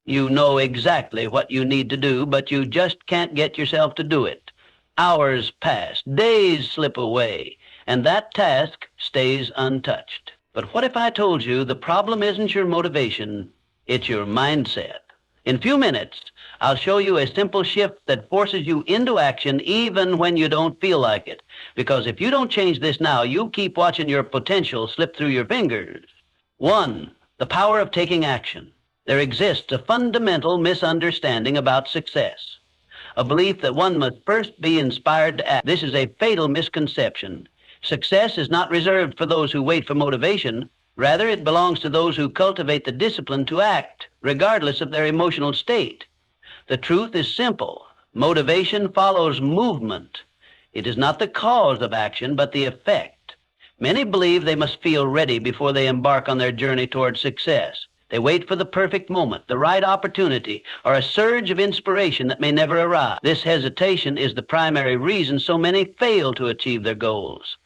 You know exactly what you need to do, but you just can't get yourself to do it. Hours pass, days slip away, and that task stays untouched. But what if I told you the problem isn't your motivation, it's your mindset? In a few minutes, I'll show you a simple shift that forces you into action even when you don't feel like it. Because if you don't change this now, you'll keep watching your potential slip through your fingers. 1. The power of taking action. There exists a fundamental misunderstanding about success, a belief that one must first be inspired to act. This is a fatal misconception. Success is not reserved for those who wait for motivation. Rather, it belongs to those who cultivate the discipline to act, regardless of their emotional state. The truth is simple. Motivation follows movement. It is not the cause of action, but the effect. Many believe they must feel ready before they embark on their journey toward success. They wait for the perfect moment, the right opportunity, or a surge of inspiration that may never arrive. This hesitation is the primary reason so many fail to achieve their goals.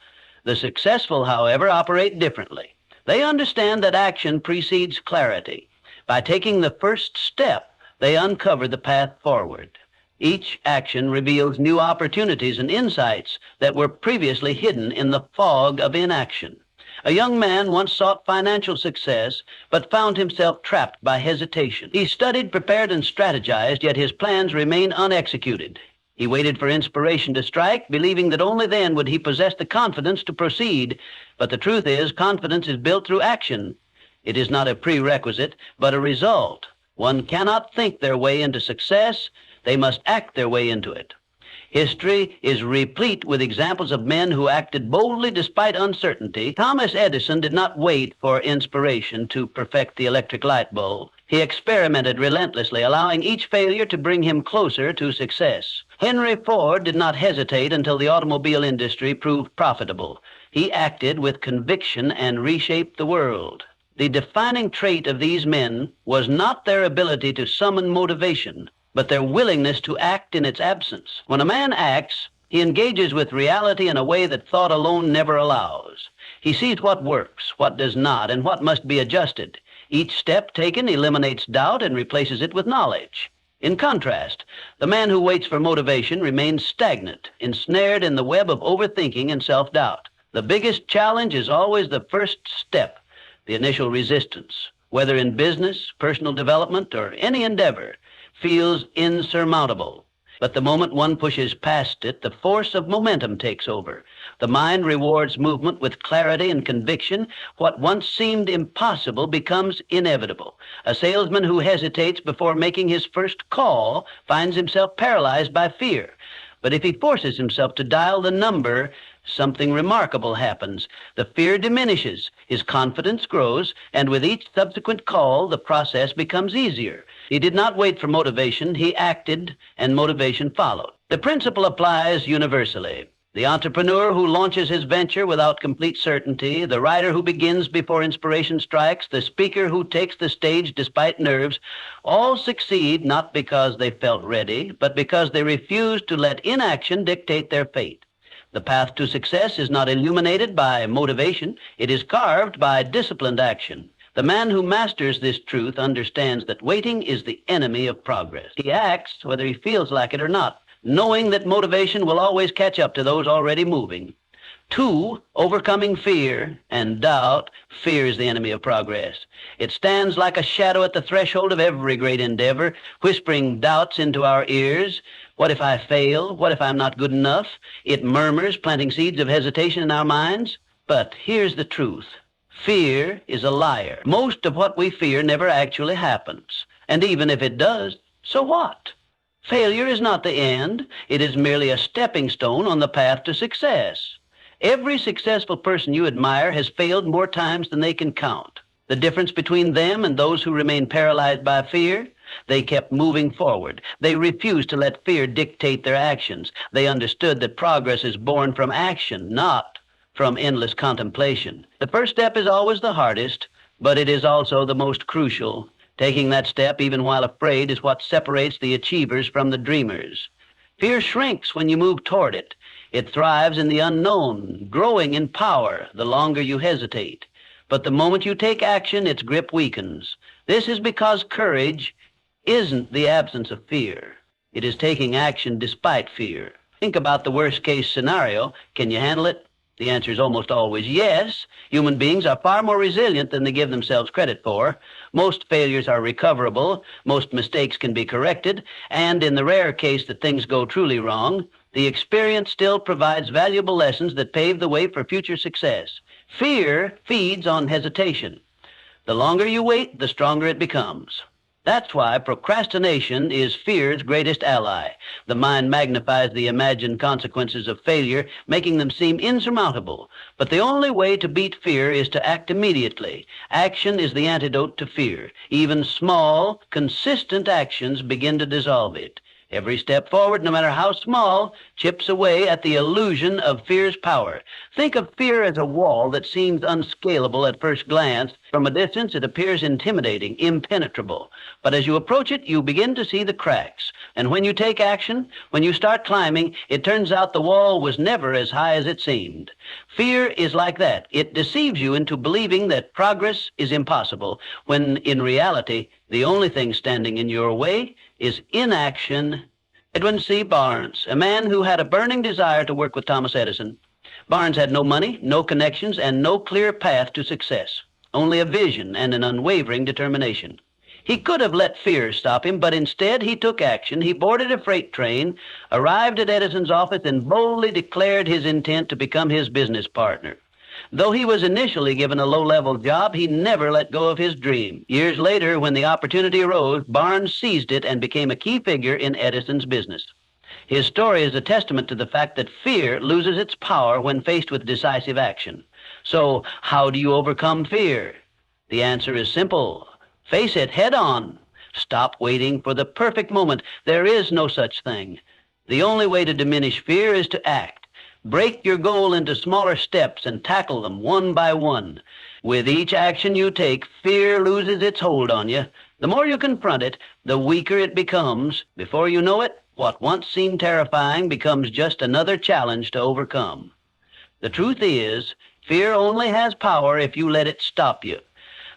The successful, however, operate differently. They understand that action precedes clarity. By taking the first step, they uncover the path forward. Each action reveals new opportunities and insights that were previously hidden in the fog of inaction. A young man once sought financial success, but found himself trapped by hesitation. He studied, prepared, and strategized, yet his plans remained unexecuted. He waited for inspiration to strike, believing that only then would he possess the confidence to proceed. But the truth is, confidence is built through action. It is not a prerequisite, but a result. One cannot think their way into success. They must act their way into it. History is replete with examples of men who acted boldly despite uncertainty. Thomas Edison did not wait for inspiration to perfect the electric light bulb. He experimented relentlessly, allowing each failure to bring him closer to success. Henry Ford did not hesitate until the automobile industry proved profitable. He acted with conviction and reshaped the world. The defining trait of these men was not their ability to summon motivation, but their willingness to act in its absence. When a man acts, he engages with reality in a way that thought alone never allows. He sees what works, what does not, and what must be adjusted. Each step taken eliminates doubt and replaces it with knowledge. In contrast, the man who waits for motivation remains stagnant, ensnared in the web of overthinking and self-doubt. The biggest challenge is always the first step, the initial resistance. Whether in business, personal development, or any endeavor, feels insurmountable. But the moment one pushes past it, the force of momentum takes over. The mind rewards movement with clarity and conviction. What once seemed impossible becomes inevitable. A salesman who hesitates before making his first call finds himself paralyzed by fear. But if he forces himself to dial the number, something remarkable happens. The fear diminishes, his confidence grows, and with each subsequent call, the process becomes easier. He did not wait for motivation, he acted, and motivation followed. The principle applies universally. The entrepreneur who launches his venture without complete certainty, the writer who begins before inspiration strikes, the speaker who takes the stage despite nerves, all succeed not because they felt ready, but because they refused to let inaction dictate their fate. The path to success is not illuminated by motivation, it is carved by disciplined action. The man who masters this truth understands that waiting is the enemy of progress. He acts whether he feels like it or not, knowing that motivation will always catch up to those already moving. 2, overcoming fear and doubt. Fear is the enemy of progress. It stands like a shadow at the threshold of every great endeavor, whispering doubts into our ears. What if I fail? What if I'm not good enough? It murmurs, planting seeds of hesitation in our minds. But here's the truth. Fear is a liar. Most of what we fear never actually happens. And even if it does, so what? Failure is not the end. It is merely a stepping stone on the path to success. Every successful person you admire has failed more times than they can count. The difference between them and those who remain paralyzed by fear? They kept moving forward. They refused to let fear dictate their actions. They understood that progress is born from action, not from endless contemplation. The first step is always the hardest, but it is also the most crucial. Taking that step, even while afraid, is what separates the achievers from the dreamers. Fear shrinks when you move toward it. It thrives in the unknown, growing in power the longer you hesitate. But the moment you take action, its grip weakens. This is because courage isn't the absence of fear. It is taking action despite fear. Think about the worst-case scenario. Can you handle it? The answer is almost always yes. Human beings are far more resilient than they give themselves credit for. Most failures are recoverable. Most mistakes can be corrected. And in the rare case that things go truly wrong, the experience still provides valuable lessons that pave the way for future success. Fear feeds on hesitation. The longer you wait, the stronger it becomes. That's why procrastination is fear's greatest ally. The mind magnifies the imagined consequences of failure, making them seem insurmountable. But the only way to beat fear is to act immediately. Action is the antidote to fear. Even small, consistent actions begin to dissolve it. Every step forward, no matter how small, chips away at the illusion of fear's power. Think of fear as a wall that seems unscalable at first glance. From a distance, it appears intimidating, impenetrable. But as you approach it, you begin to see the cracks. And when you take action, when you start climbing, it turns out the wall was never as high as it seemed. Fear is like that. It deceives you into believing that progress is impossible, when in reality, the only thing standing in your way is inaction. Edwin C. Barnes, a man who had a burning desire to work with Thomas Edison. Barnes had no money, no connections, and no clear path to success, only a vision and an unwavering determination. He could have let fear stop him, but instead he took action. He boarded a freight train, arrived at Edison's office, and boldly declared his intent to become his business partner. Though he was initially given a low-level job, he never let go of his dream. Years later, when the opportunity arose, Barnes seized it and became a key figure in Edison's business. His story is a testament to the fact that fear loses its power when faced with decisive action. So, how do you overcome fear? The answer is simple. Face it head on. Stop waiting for the perfect moment. There is no such thing. The only way to diminish fear is to act. Break your goal into smaller steps and tackle them one by one. With each action you take, fear loses its hold on you. The more you confront it, the weaker it becomes. Before you know it, what once seemed terrifying becomes just another challenge to overcome. The truth is, fear only has power if you let it stop you.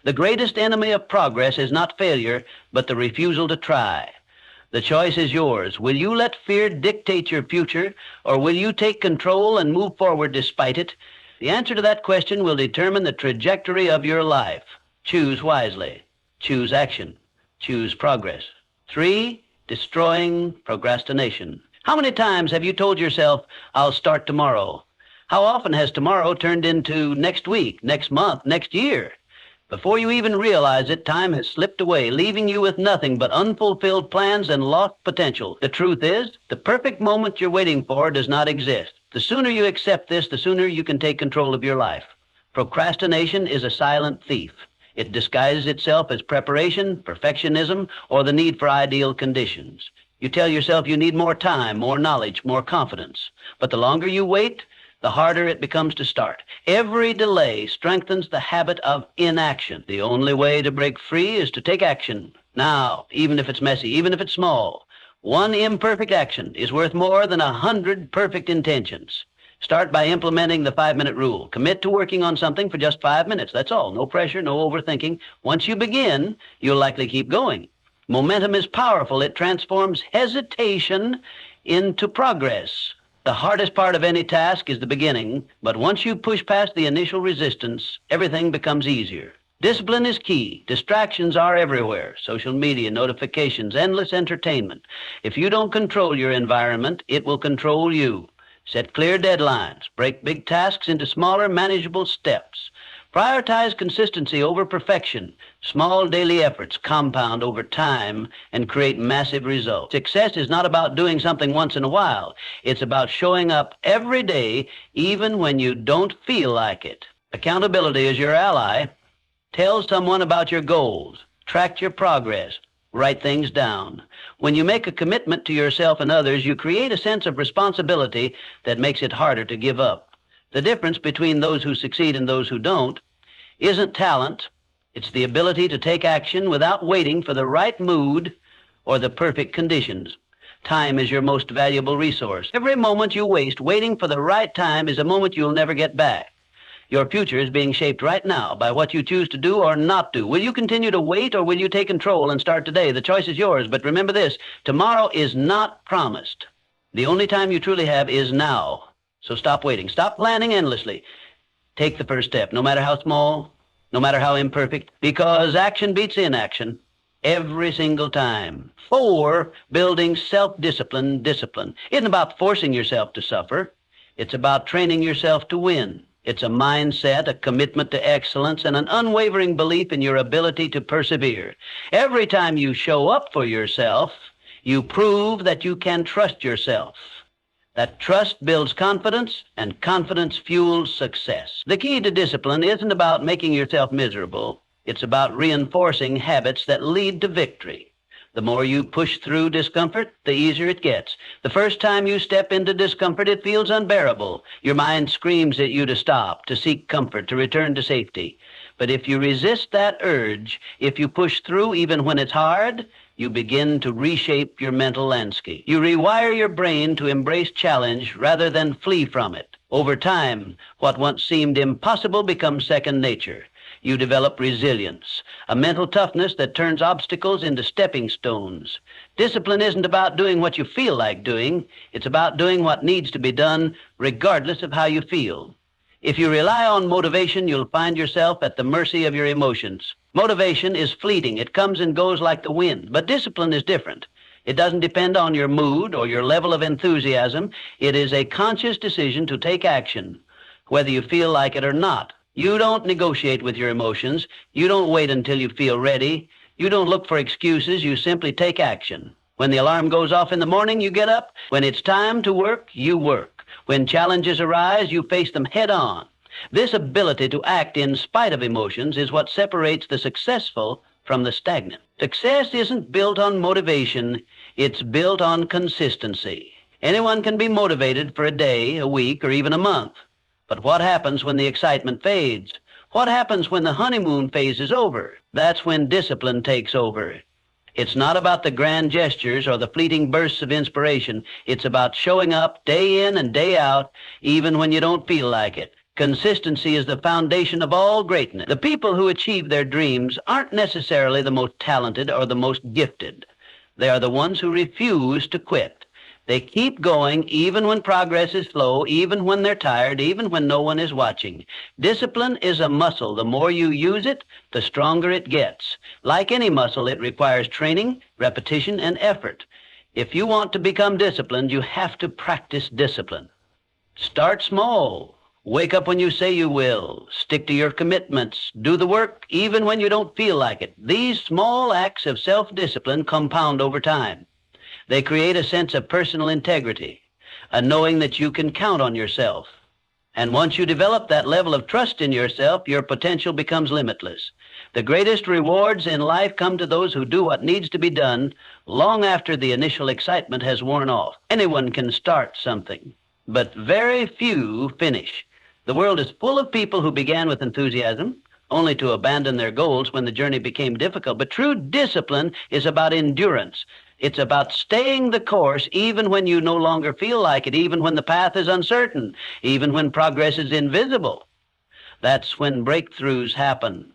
The greatest enemy of progress is not failure, but the refusal to try. The choice is yours. Will you let fear dictate your future, or will you take control and move forward despite it? The answer to that question will determine the trajectory of your life. Choose wisely. Choose action. Choose progress. 3, destroying procrastination. How many times have you told yourself, I'll start tomorrow? How often has tomorrow turned into next week, next month, next year? Before you even realize it, time has slipped away, leaving you with nothing but unfulfilled plans and lost potential. The truth is, the perfect moment you're waiting for does not exist. The sooner you accept this, the sooner you can take control of your life. Procrastination is a silent thief. It disguises itself as preparation, perfectionism, or the need for ideal conditions. You tell yourself you need more time, more knowledge, more confidence. But the longer you wait, the harder it becomes to start. Every delay strengthens the habit of inaction. The only way to break free is to take action. Now, even if it's messy, even if it's small, one imperfect action is worth more than 100 perfect intentions. Start by implementing the 5-minute rule. Commit to working on something for just 5 minutes. That's all. No pressure, no overthinking. Once you begin, you'll likely keep going. Momentum is powerful. It transforms hesitation into progress. The hardest part of any task is the beginning, but once you push past the initial resistance, everything becomes easier. Discipline is key. Distractions are everywhere. Social media, notifications, endless entertainment. If you don't control your environment, it will control you. Set clear deadlines. Break big tasks into smaller, manageable steps. Prioritize consistency over perfection. Small daily efforts compound over time and create massive results. Success is not about doing something once in a while. It's about showing up every day, even when you don't feel like it. Accountability is your ally. Tell someone about your goals. Track your progress. Write things down. When you make a commitment to yourself and others, you create a sense of responsibility that makes it harder to give up. The difference between those who succeed and those who don't isn't talent. It's the ability to take action without waiting for the right mood or the perfect conditions. Time is your most valuable resource. Every moment you waste waiting for the right time is a moment you'll never get back. Your future is being shaped right now by what you choose to do or not do. Will you continue to wait, or will you take control and start today? The choice is yours, but remember this: tomorrow is not promised. The only time you truly have is now. So stop waiting. Stop planning endlessly. Take the first step, no matter how small, no matter how imperfect, because action beats inaction every single time. 4, building self-discipline. Discipline isn't about forcing yourself to suffer. It's about training yourself to win. It's a mindset, a commitment to excellence, and an unwavering belief in your ability to persevere. Every time you show up for yourself, you prove that you can trust yourself. That trust builds confidence, and confidence fuels success. The key to discipline isn't about making yourself miserable. It's about reinforcing habits that lead to victory. The more you push through discomfort, the easier it gets. The first time you step into discomfort, it feels unbearable. Your mind screams at you to stop, to seek comfort, to return to safety. But if you resist that urge, if you push through even when it's hard, you begin to reshape your mental landscape. You rewire your brain to embrace challenge rather than flee from it. Over time, what once seemed impossible becomes second nature. You develop resilience, a mental toughness that turns obstacles into stepping stones. Discipline isn't about doing what you feel like doing. It's about doing what needs to be done regardless of how you feel. If you rely on motivation, you'll find yourself at the mercy of your emotions. Motivation is fleeting. It comes and goes like the wind. But discipline is different. It doesn't depend on your mood or your level of enthusiasm. It is a conscious decision to take action, whether you feel like it or not. You don't negotiate with your emotions. You don't wait until you feel ready. You don't look for excuses. You simply take action. When the alarm goes off in the morning, you get up. When it's time to work, you work. When challenges arise, you face them head on. This ability to act in spite of emotions is what separates the successful from the stagnant. Success isn't built on motivation. It's built on consistency. Anyone can be motivated for a day, a week, or even a month. But what happens when the excitement fades? What happens when the honeymoon phase is over? That's when discipline takes over. It's not about the grand gestures or the fleeting bursts of inspiration. It's about showing up day in and day out, even when you don't feel like it. Consistency is the foundation of all greatness. The people who achieve their dreams aren't necessarily the most talented or the most gifted. They are the ones who refuse to quit. They keep going even when progress is slow, even when they're tired, even when no one is watching. Discipline is a muscle. The more you use it, the stronger it gets. Like any muscle, it requires training, repetition, and effort. If you want to become disciplined, you have to practice discipline. Start small. Wake up when you say you will. Stick to your commitments. Do the work even when you don't feel like it. These small acts of self-discipline compound over time. They create a sense of personal integrity, a knowing that you can count on yourself. And once you develop that level of trust in yourself, your potential becomes limitless. The greatest rewards in life come to those who do what needs to be done long after the initial excitement has worn off. Anyone can start something, but very few finish. The world is full of people who began with enthusiasm, only to abandon their goals when the journey became difficult. But true discipline is about endurance. It's about staying the course even when you no longer feel like it, even when the path is uncertain, even when progress is invisible. That's when breakthroughs happen.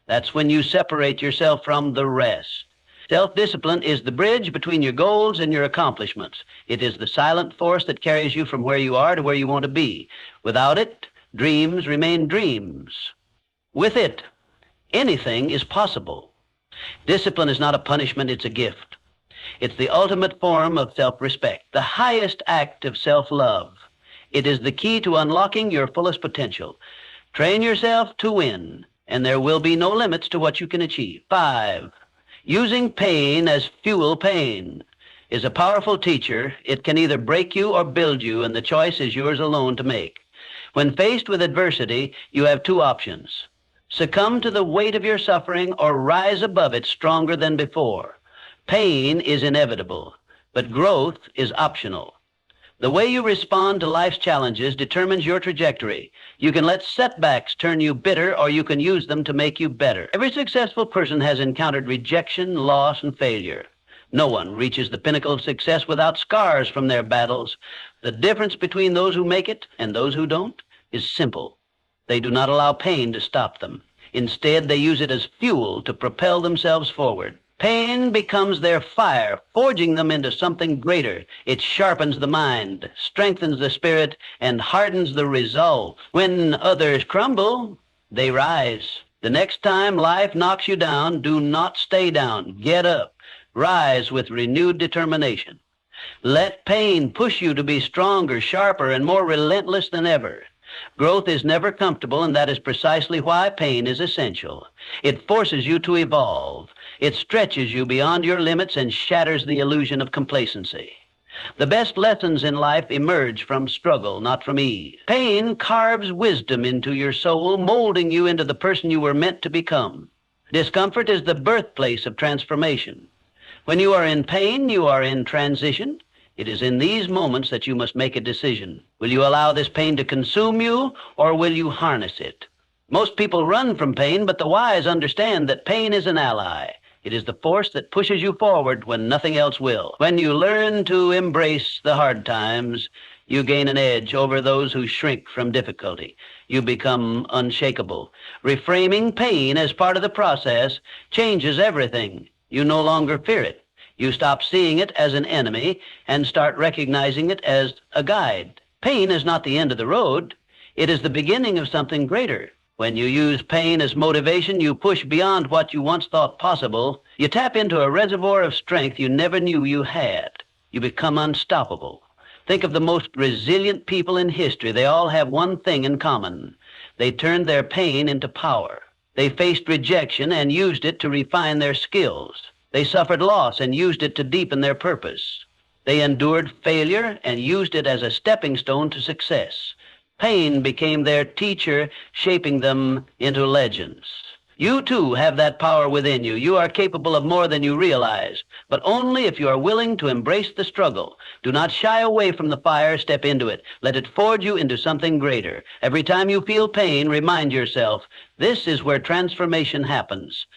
That's when you separate yourself from the rest. Self-discipline is the bridge between your goals and your accomplishments. It is the silent force that carries you from where you are to where you want to be. Without it, dreams remain dreams. With it, anything is possible. Discipline is not a punishment, it's a gift. It's the ultimate form of self-respect, the highest act of self-love. It is the key to unlocking your fullest potential. Train yourself to win, and there will be no limits to what you can achieve. 5, using pain as fuel. Pain is a powerful teacher. It can either break you or build you, and the choice is yours alone to make. When faced with adversity, you have 2 options. Succumb to the weight of your suffering or rise above it stronger than before. Pain is inevitable, but growth is optional. The way you respond to life's challenges determines your trajectory. You can let setbacks turn you bitter, or you can use them to make you better. Every successful person has encountered rejection, loss, and failure. No one reaches the pinnacle of success without scars from their battles. The difference between those who make it and those who don't is simple. They do not allow pain to stop them. Instead, they use it as fuel to propel themselves forward. Pain becomes their fire, forging them into something greater. It sharpens the mind, strengthens the spirit, and hardens the resolve. When others crumble, they rise. The next time life knocks you down, do not stay down. Get up. Rise with renewed determination. Let pain push you to be stronger, sharper, and more relentless than ever. Growth is never comfortable, and that is precisely why pain is essential. It forces you to evolve. It stretches you beyond your limits and shatters the illusion of complacency. The best lessons in life emerge from struggle, not from ease. Pain carves wisdom into your soul, molding you into the person you were meant to become. Discomfort is the birthplace of transformation. When you are in pain, you are in transition. It is in these moments that you must make a decision. Will you allow this pain to consume you, or will you harness it? Most people run from pain, but the wise understand that pain is an ally. It is the force that pushes you forward when nothing else will. When you learn to embrace the hard times, you gain an edge over those who shrink from difficulty. You become unshakable. Reframing pain as part of the process changes everything. You no longer fear it. You stop seeing it as an enemy and start recognizing it as a guide. Pain is not the end of the road. It is the beginning of something greater. When you use pain as motivation, you push beyond what you once thought possible. You tap into a reservoir of strength you never knew you had. You become unstoppable. Think of the most resilient people in history. They all have one thing in common. They turned their pain into power. They faced rejection and used it to refine their skills. They suffered loss and used it to deepen their purpose. They endured failure and used it as a stepping stone to success. Pain became their teacher, shaping them into legends. You too have that power within you. You are capable of more than you realize, but only if you are willing to embrace the struggle. Do not shy away from the fire, step into it. Let it forge you into something greater. Every time you feel pain, remind yourself, this is where transformation happens.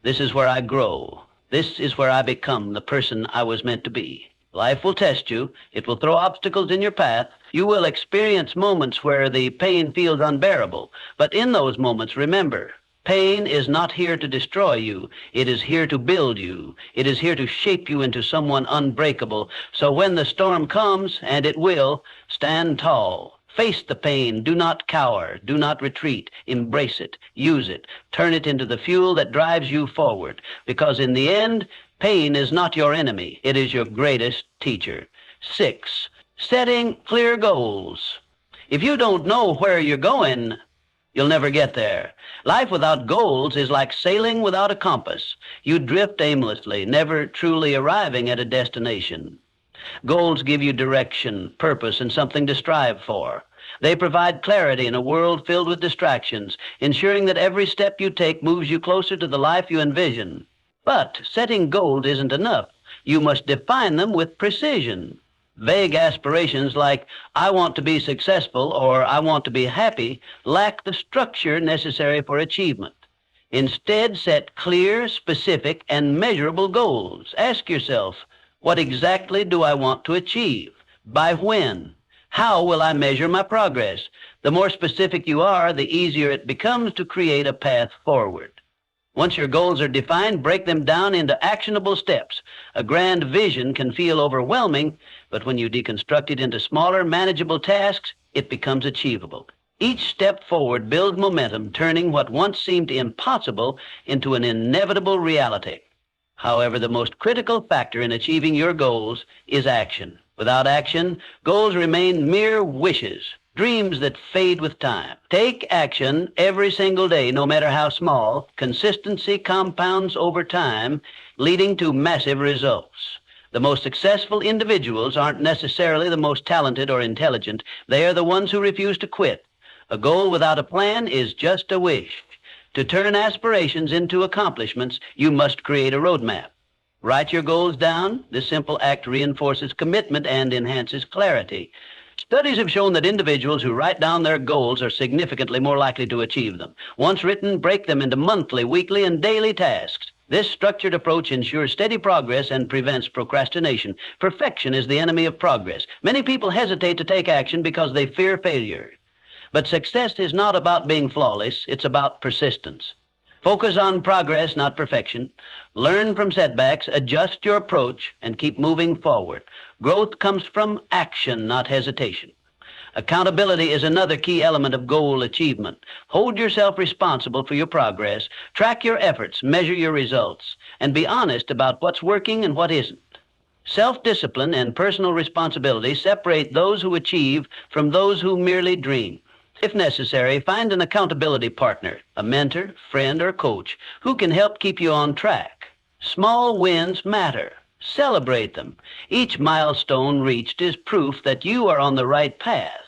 This is where I grow. This is where I become the person I was meant to be. Life will test you. It will throw obstacles in your path. You will experience moments where the pain feels unbearable. But in those moments, remember, pain is not here to destroy you. It is here to build you. It is here to shape you into someone unbreakable. So when the storm comes, and it will, stand tall. Face the pain. Do not cower. Do not retreat. Embrace it. Use it. Turn it into the fuel that drives you forward. Because in the end, pain is not your enemy. It is your greatest teacher. 6, setting clear goals. If you don't know where you're going, you'll never get there. Life without goals is like sailing without a compass. You drift aimlessly, never truly arriving at a destination. Goals give you direction, purpose, and something to strive for. They provide clarity in a world filled with distractions, ensuring that every step you take moves you closer to the life you envision. But setting goals isn't enough. You must define them with precision. Vague aspirations like, I want to be successful or I want to be happy, lack the structure necessary for achievement. Instead, set clear, specific, and measurable goals. Ask yourself, what exactly do I want to achieve? By when? How will I measure my progress? The more specific you are, the easier it becomes to create a path forward. Once your goals are defined, break them down into actionable steps. A grand vision can feel overwhelming, but when you deconstruct it into smaller, manageable tasks, it becomes achievable. Each step forward builds momentum, turning what once seemed impossible into an inevitable reality. However, the most critical factor in achieving your goals is action. Without action, goals remain mere wishes, dreams that fade with time. Take action every single day, no matter how small. Consistency compounds over time, leading to massive results. The most successful individuals aren't necessarily the most talented or intelligent. They are the ones who refuse to quit. A goal without a plan is just a wish. To turn aspirations into accomplishments, you must create a roadmap. Write your goals down. This simple act reinforces commitment and enhances clarity. Studies have shown that individuals who write down their goals are significantly more likely to achieve them. Once written, break them into monthly, weekly, and daily tasks. This structured approach ensures steady progress and prevents procrastination. Perfection is the enemy of progress. Many people hesitate to take action because they fear failure. But success is not about being flawless, it's about persistence. Focus on progress, not perfection. Learn from setbacks, adjust your approach, and keep moving forward. Growth comes from action, not hesitation. Accountability is another key element of goal achievement. Hold yourself responsible for your progress, track your efforts, measure your results, and be honest about what's working and what isn't. Self-discipline and personal responsibility separate those who achieve from those who merely dream. If necessary, find an accountability partner, a mentor, friend, or coach who can help keep you on track. Small wins matter. Celebrate them. Each milestone reached is proof that you are on the right path.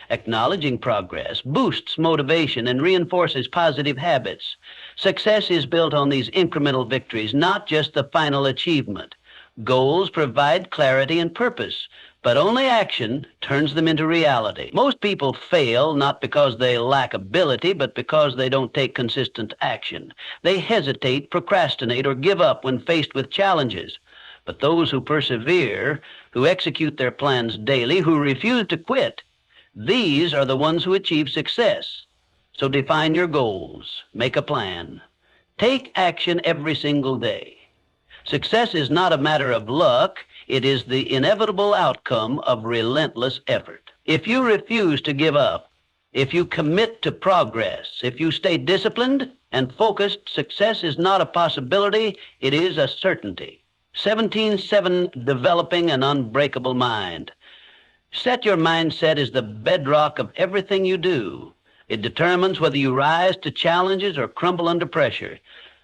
Acknowledging progress boosts motivation and reinforces positive habits. Success is built on these incremental victories, not just the final achievement. Goals provide clarity and purpose, but only action turns them into reality. Most people fail not because they lack ability, but because they don't take consistent action. They hesitate, procrastinate, or give up when faced with challenges. But those who persevere, who execute their plans daily, who refuse to quit, these are the ones who achieve success. So define your goals, make a plan, take action every single day. Success is not a matter of luck, it is the inevitable outcome of relentless effort. If you refuse to give up, if you commit to progress, if you stay disciplined and focused, success is not a possibility, it is a certainty. 17.7, developing an unbreakable mind. Set your mindset as the bedrock of everything you do. It determines whether you rise to challenges or crumble under pressure.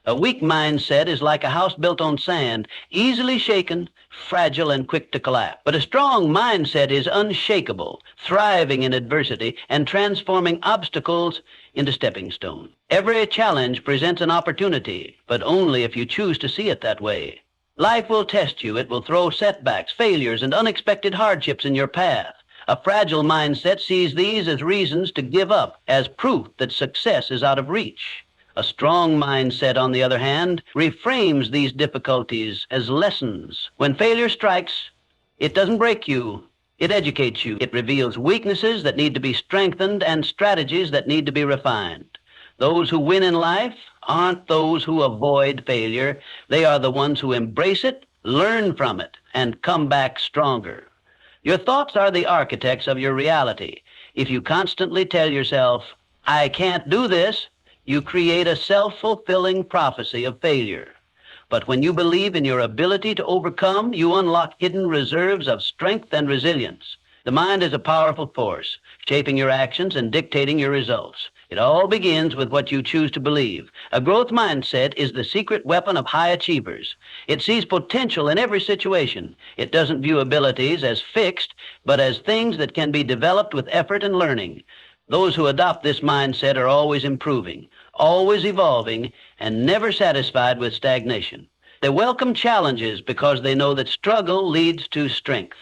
A weak mindset is like a house built on sand, easily shaken, fragile, and quick to collapse. But a strong mindset is unshakable, thriving in adversity, and transforming obstacles into stepping stones. Every challenge presents an opportunity, but only if you choose to see it that way. Life will test you. It will throw setbacks, failures, and unexpected hardships in your path. A fragile mindset sees these as reasons to give up, as proof that success is out of reach. A strong mindset, on the other hand, reframes these difficulties as lessons. When failure strikes, it doesn't break you. It educates you. It reveals weaknesses that need to be strengthened and strategies that need to be refined. Those who win in life aren't those who avoid failure. They are the ones who embrace it, learn from it, and come back stronger. Your thoughts are the architects of your reality. If you constantly tell yourself, "I can't do this," you create a self-fulfilling prophecy of failure. But when you believe in your ability to overcome, you unlock hidden reserves of strength and resilience. The mind is a powerful force, shaping your actions and dictating your results. It all begins with what you choose to believe. A growth mindset is the secret weapon of high achievers. It sees potential in every situation. It doesn't view abilities as fixed, but as things that can be developed with effort and learning. Those who adopt this mindset are always improving, always evolving, and never satisfied with stagnation. They welcome challenges because they know that struggle leads to strength.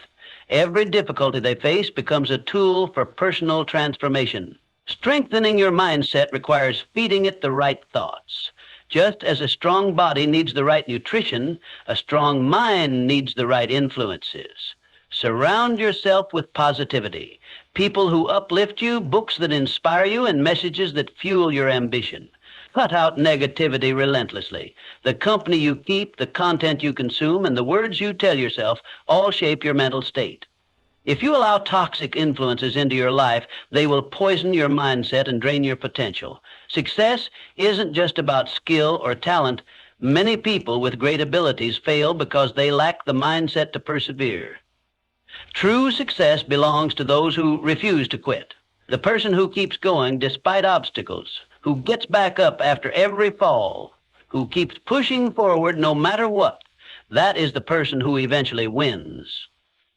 Every difficulty they face becomes a tool for personal transformation. Strengthening your mindset requires feeding it the right thoughts. Just as a strong body needs the right nutrition, a strong mind needs the right influences. Surround yourself with positivity, people who uplift you, books that inspire you, and messages that fuel your ambition. Cut out negativity relentlessly. The company you keep, the content you consume, and the words you tell yourself all shape your mental state. If you allow toxic influences into your life, they will poison your mindset and drain your potential. Success isn't just about skill or talent. Many people with great abilities fail because they lack the mindset to persevere. True success belongs to those who refuse to quit. The person who keeps going despite obstacles, who gets back up after every fall, who keeps pushing forward no matter what, that is the person who eventually wins.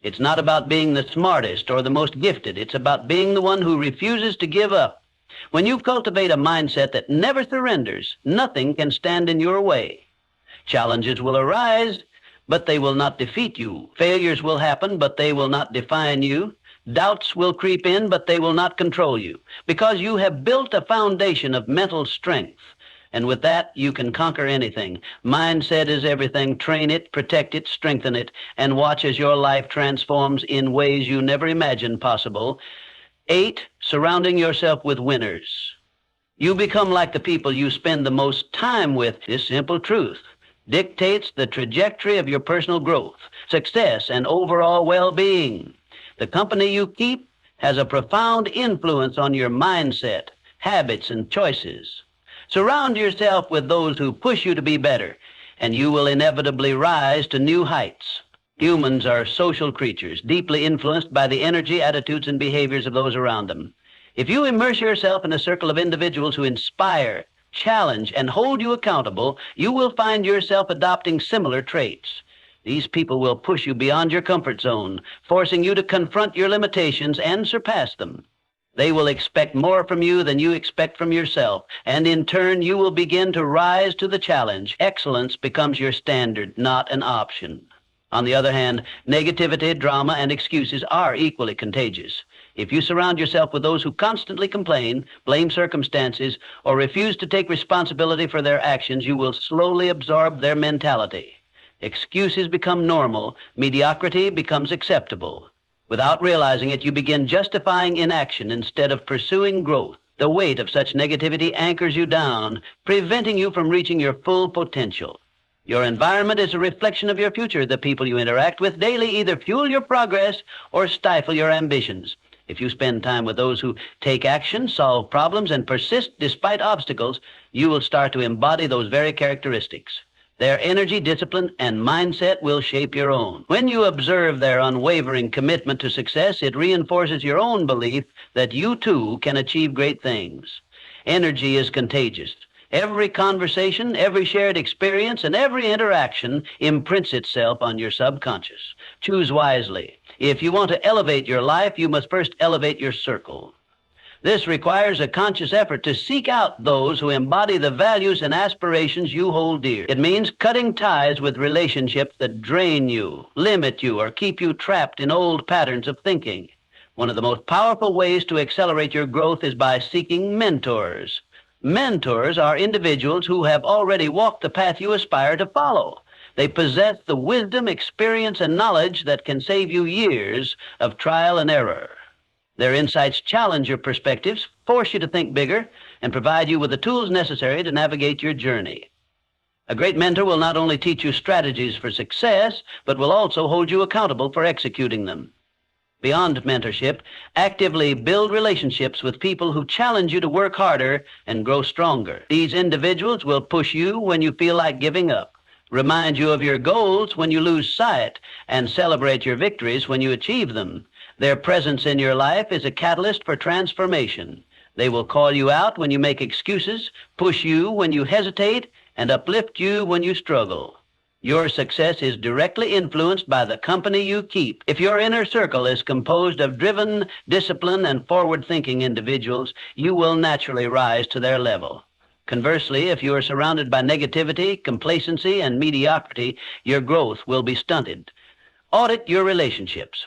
It's not about being the smartest or the most gifted. It's about being the one who refuses to give up. When you cultivate a mindset that never surrenders, nothing can stand in your way. Challenges will arise, but they will not defeat you. Failures will happen, but they will not define you. Doubts will creep in, but they will not control you, because you have built a foundation of mental strength. And with that, you can conquer anything. Mindset is everything. Train it, protect it, strengthen it, and watch as your life transforms in ways you never imagined possible. 8, surrounding yourself with winners. You become like the people you spend the most time with. This simple truth dictates the trajectory of your personal growth, success, and overall well-being. The company you keep has a profound influence on your mindset, habits, and choices. Surround yourself with those who push you to be better, and you will inevitably rise to new heights. Humans are social creatures, deeply influenced by the energy, attitudes, and behaviors of those around them. If you immerse yourself in a circle of individuals who inspire, challenge, and hold you accountable, you will find yourself adopting similar traits. These people will push you beyond your comfort zone, forcing you to confront your limitations and surpass them. They will expect more from you than you expect from yourself, and in turn, you will begin to rise to the challenge. Excellence becomes your standard, not an option. On the other hand, negativity, drama, and excuses are equally contagious. If you surround yourself with those who constantly complain, blame circumstances, or refuse to take responsibility for their actions, you will slowly absorb their mentality. Excuses become normal, mediocrity becomes acceptable. Without realizing it, you begin justifying inaction instead of pursuing growth. The weight of such negativity anchors you down, preventing you from reaching your full potential. Your environment is a reflection of your future. The people you interact with daily either fuel your progress or stifle your ambitions. If you spend time with those who take action, solve problems, and persist despite obstacles, you will start to embody those very characteristics. Their energy, discipline, and mindset will shape your own. When you observe their unwavering commitment to success, it reinforces your own belief that you too can achieve great things. Energy is contagious. Every conversation, every shared experience, and every interaction imprints itself on your subconscious. Choose wisely. If you want to elevate your life, you must first elevate your circle. This requires a conscious effort to seek out those who embody the values and aspirations you hold dear. It means cutting ties with relationships that drain you, limit you, or keep you trapped in old patterns of thinking. One of the most powerful ways to accelerate your growth is by seeking mentors. Mentors are individuals who have already walked the path you aspire to follow. They possess the wisdom, experience, and knowledge that can save you years of trial and error. Their insights challenge your perspectives, force you to think bigger, and provide you with the tools necessary to navigate your journey. A great mentor will not only teach you strategies for success, but will also hold you accountable for executing them. Beyond mentorship, actively build relationships with people who challenge you to work harder and grow stronger. These individuals will push you when you feel like giving up, remind you of your goals when you lose sight, and celebrate your victories when you achieve them. Their presence in your life is a catalyst for transformation. They will call you out when you make excuses, push you when you hesitate, and uplift you when you struggle. Your success is directly influenced by the company you keep. If your inner circle is composed of driven, disciplined, and forward-thinking individuals, you will naturally rise to their level. Conversely, if you are surrounded by negativity, complacency, and mediocrity, your growth will be stunted. Audit your relationships.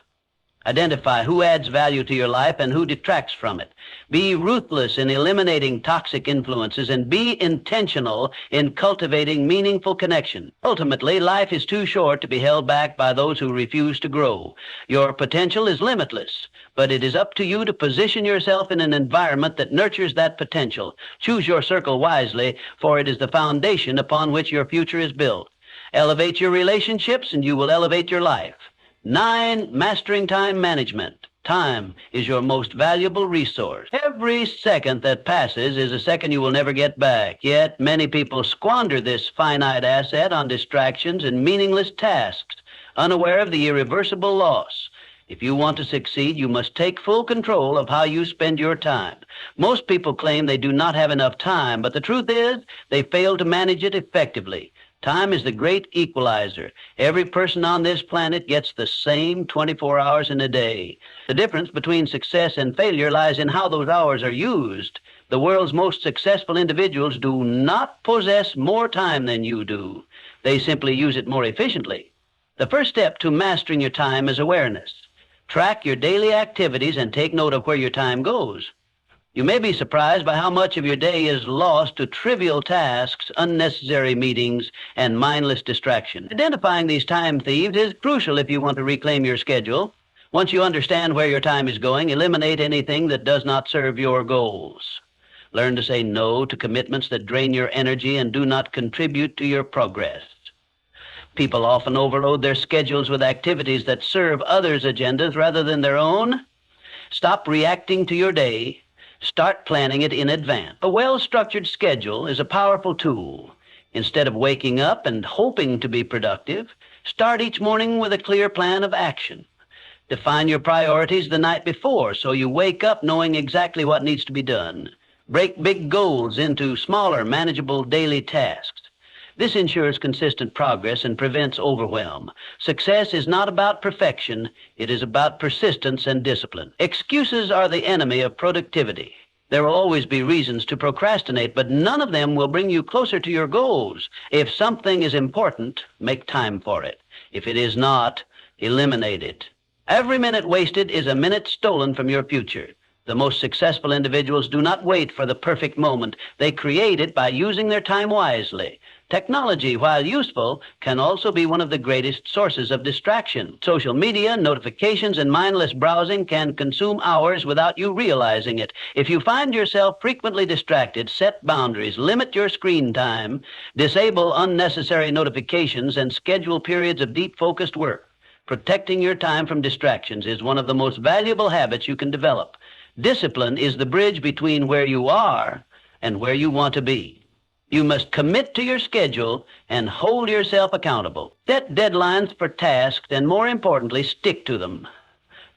Identify who adds value to your life and who detracts from it. Be ruthless in eliminating toxic influences and be intentional in cultivating meaningful connection. Ultimately, life is too short to be held back by those who refuse to grow. Your potential is limitless, but it is up to you to position yourself in an environment that nurtures that potential. Choose your circle wisely, for it is the foundation upon which your future is built. Elevate your relationships and you will elevate your life. 9, mastering time management. Time is your most valuable resource. Every second that passes is a second you will never get back. Yet many people squander this finite asset on distractions and meaningless tasks, unaware of the irreversible loss. If you want to succeed, you must take full control of how you spend your time. Most people claim they do not have enough time, but the truth is they fail to manage it effectively. Time is the great equalizer. Every person on this planet gets the same 24 hours in a day. The difference between success and failure lies in how those hours are used. The world's most successful individuals do not possess more time than you do. They simply use it more efficiently. The first step to mastering your time is awareness. Track your daily activities and take note of where your time goes. You may be surprised by how much of your day is lost to trivial tasks, unnecessary meetings, and mindless distraction. Identifying these time thieves is crucial if you want to reclaim your schedule. Once you understand where your time is going, eliminate anything that does not serve your goals. Learn to say no to commitments that drain your energy and do not contribute to your progress. People often overload their schedules with activities that serve others' agendas rather than their own. Stop reacting to your day. Start planning it in advance. A well-structured schedule is a powerful tool. Instead of waking up and hoping to be productive, start each morning with a clear plan of action. Define your priorities the night before so you wake up knowing exactly what needs to be done. Break big goals into smaller, manageable daily tasks. This ensures consistent progress and prevents overwhelm. Success is not about perfection. It is about persistence and discipline. Excuses are the enemy of productivity. There will always be reasons to procrastinate, but none of them will bring you closer to your goals. If something is important, make time for it. If it is not, eliminate it. Every minute wasted is a minute stolen from your future. The most successful individuals do not wait for the perfect moment. They create it by using their time wisely. Technology, while useful, can also be one of the greatest sources of distraction. Social media, notifications, and mindless browsing can consume hours without you realizing it. If you find yourself frequently distracted, set boundaries, limit your screen time, disable unnecessary notifications, and schedule periods of deep, focused work. Protecting your time from distractions is one of the most valuable habits you can develop. Discipline is the bridge between where you are and where you want to be. You must commit to your schedule and hold yourself accountable. Set deadlines for tasks and, more importantly, stick to them.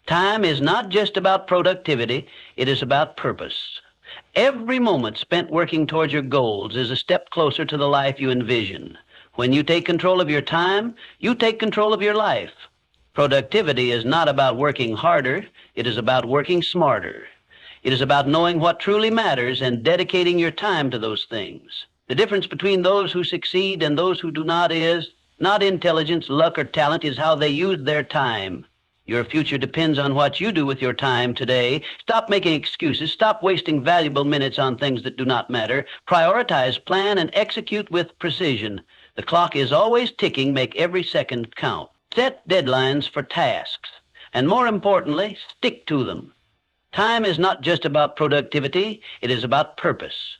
Time is not just about productivity, it is about purpose. Every moment spent working towards your goals is a step closer to the life you envision. When you take control of your time, you take control of your life. Productivity is not about working harder, it is about working smarter. It is about knowing what truly matters and dedicating your time to those things. The difference between those who succeed and those who do not is not intelligence, luck, or talent, is how they use their time. Your future depends on what you do with your time today. Stop making excuses. Stop wasting valuable minutes on things that do not matter. Prioritize, plan, and execute with precision. The clock is always ticking. Make every second count. Set deadlines for tasks. And more importantly, stick to them. Time is not just about productivity. It is about purpose.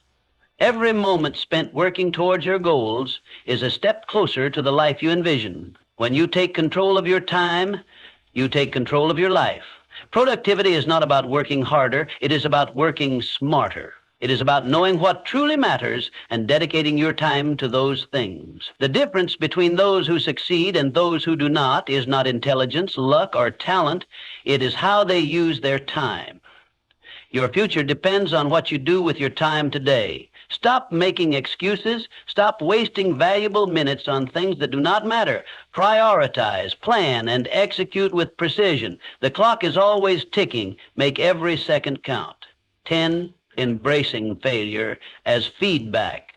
Every moment spent working towards your goals is a step closer to the life you envision. When you take control of your time, you take control of your life. Productivity is not about working harder. It is about working smarter. It is about knowing what truly matters and dedicating your time to those things. The difference between those who succeed and those who do not is not intelligence, luck, or talent. It is how they use their time. Your future depends on what you do with your time today. Stop making excuses. Stop wasting valuable minutes on things that do not matter. Prioritize, plan, and execute with precision. The clock is always ticking. Make every second count. 10. Embracing failure as feedback.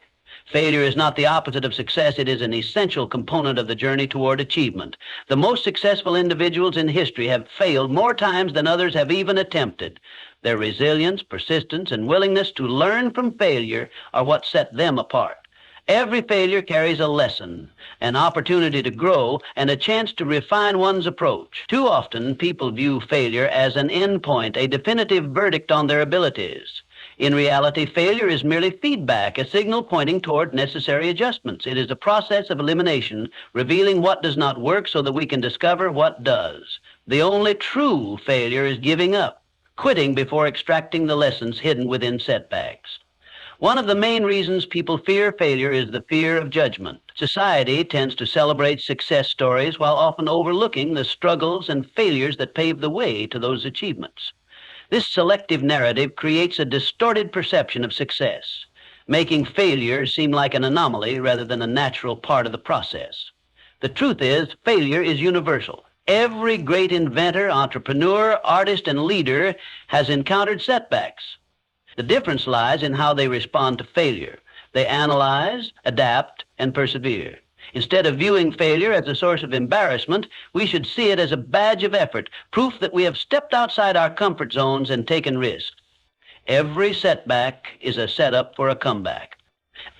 Failure is not the opposite of success. It is an essential component of the journey toward achievement. The most successful individuals in history have failed more times than others have even attempted. Their resilience, persistence, and willingness to learn from failure are what set them apart. Every failure carries a lesson, an opportunity to grow, and a chance to refine one's approach. Too often, people view failure as an endpoint, a definitive verdict on their abilities. In reality, failure is merely feedback, a signal pointing toward necessary adjustments. It is a process of elimination, revealing what does not work so that we can discover what does. The only true failure is giving up, quitting before extracting the lessons hidden within setbacks. One of the main reasons people fear failure is the fear of judgment. Society tends to celebrate success stories while often overlooking the struggles and failures that pave the way to those achievements. This selective narrative creates a distorted perception of success, making failure seem like an anomaly rather than a natural part of the process. The truth is, failure is universal. Every great inventor, entrepreneur, artist, and leader has encountered setbacks. The difference lies in how they respond to failure. They analyze, adapt, and persevere. Instead of viewing failure as a source of embarrassment, we should see it as a badge of effort, proof that we have stepped outside our comfort zones and taken risks. Every setback is a setup for a comeback.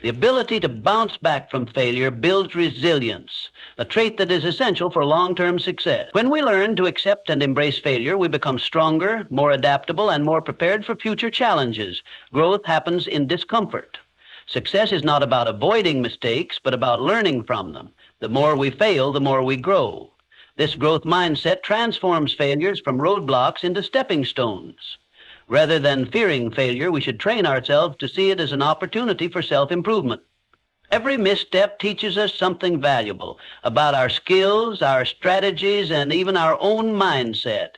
The ability to bounce back from failure builds resilience, a trait that is essential for long-term success. When we learn to accept and embrace failure, we become stronger, more adaptable, and more prepared for future challenges. Growth happens in discomfort. Success is not about avoiding mistakes, but about learning from them. The more we fail, the more we grow. This growth mindset transforms failures from roadblocks into stepping stones. Rather than fearing failure, we should train ourselves to see it as an opportunity for self-improvement. Every misstep teaches us something valuable about our skills, our strategies, and even our own mindset.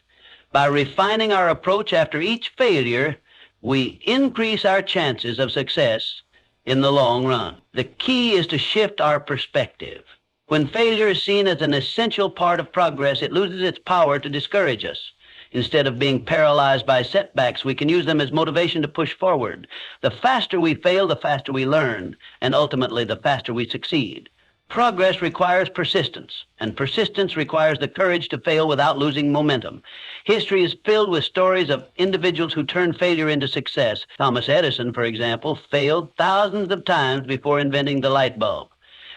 By refining our approach after each failure, we increase our chances of success in the long run. The key is to shift our perspective. When failure is seen as an essential part of progress, it loses its power to discourage us. Instead of being paralyzed by setbacks, we can use them as motivation to push forward. The faster we fail, the faster we learn, and ultimately the faster we succeed. Progress requires persistence, and persistence requires the courage to fail without losing momentum. History is filled with stories of individuals who turned failure into success. Thomas Edison, for example, failed thousands of times before inventing the light bulb.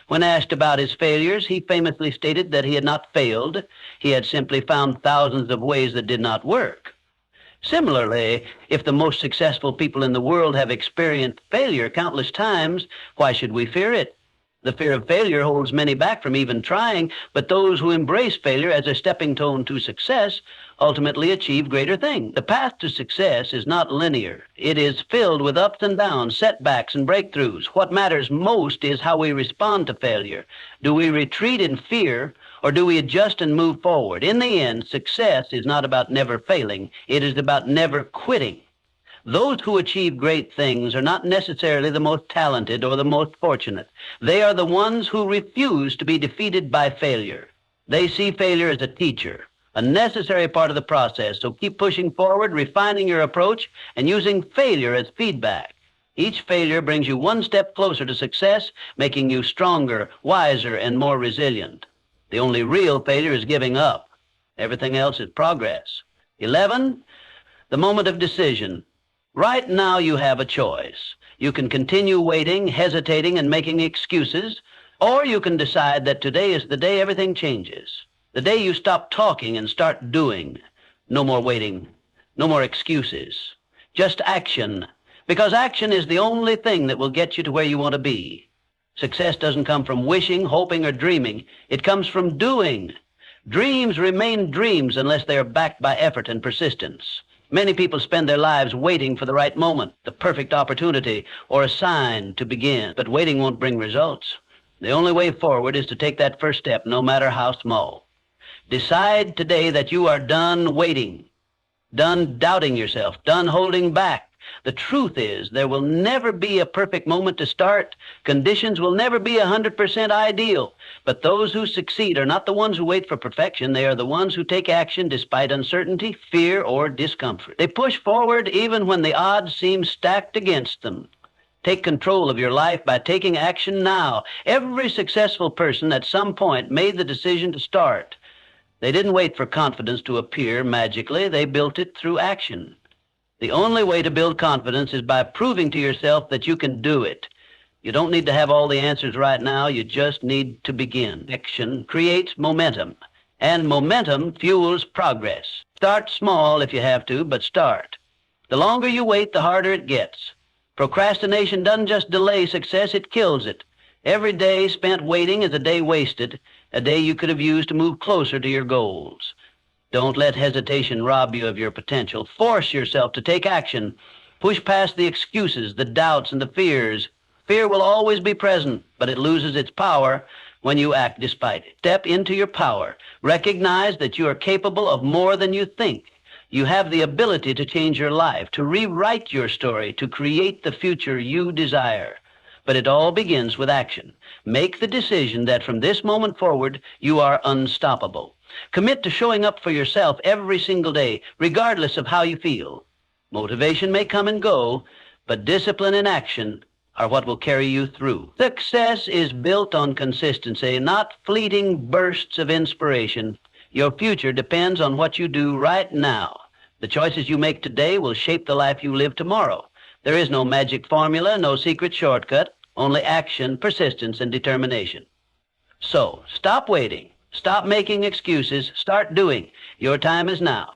When asked about his failures, he famously stated that he had not failed. He had simply found thousands of ways that did not work. Similarly, if the most successful people in the world have experienced failure countless times, why should we fear it? The fear of failure holds many back from even trying, but those who embrace failure as a stepping stone to success ultimately achieve greater things. The path to success is not linear. It is filled with ups and downs, setbacks, and breakthroughs. What matters most is how we respond to failure. Do we retreat in fear, or do we adjust and move forward? In the end, success is not about never failing. It is about never quitting. Those who achieve great things are not necessarily the most talented or the most fortunate. They are the ones who refuse to be defeated by failure. They see failure as a teacher, a necessary part of the process. So keep pushing forward, refining your approach, and using failure as feedback. Each failure brings you one step closer to success, making you stronger, wiser, and more resilient. The only real failure is giving up. Everything else is progress. 11, the moment of decision. Right now you have a choice. You can continue waiting, hesitating, and making excuses, or you can decide that today is the day everything changes. The day you stop talking and start doing. No more waiting, no more excuses. Just action, because action is the only thing that will get you to where you want to be. Success doesn't come from wishing, hoping, or dreaming. It comes from doing. Dreams remain dreams unless they are backed by effort and persistence. Many people spend their lives waiting for the right moment, the perfect opportunity, or a sign to begin. But waiting won't bring results. The only way forward is to take that first step, no matter how small. Decide today that you are done waiting, done doubting yourself, done holding back. The truth is, there will never be a perfect moment to start. Conditions will never be 100% ideal. But those who succeed are not the ones who wait for perfection. They are the ones who take action despite uncertainty, fear, or discomfort. They push forward even when the odds seem stacked against them. Take control of your life by taking action now. Every successful person at some point made the decision to start. They didn't wait for confidence to appear magically. They built it through action. The only way to build confidence is by proving to yourself that you can do it. You don't need to have all the answers right now. You just need to begin. Action creates momentum, and momentum fuels progress. Start small if you have to, but start. The longer you wait, the harder it gets. Procrastination doesn't just delay success, it kills it. Every day spent waiting is a day wasted, a day you could have used to move closer to your goals. Don't let hesitation rob you of your potential. Force yourself to take action. Push past the excuses, the doubts, and the fears. Fear will always be present, but it loses its power when you act despite it. Step into your power. Recognize that you are capable of more than you think. You have the ability to change your life, to rewrite your story, to create the future you desire. But it all begins with action. Make the decision that from this moment forward, you are unstoppable. Commit to showing up for yourself every single day, regardless of how you feel. Motivation may come and go, but discipline and action are what will carry you through. Success is built on consistency, not fleeting bursts of inspiration. Your future depends on what you do right now. The choices you make today will shape the life you live tomorrow. There is no magic formula, no secret shortcut. only action, persistence, and determination. So, stop waiting. Stop making excuses. Start doing. Your time is now.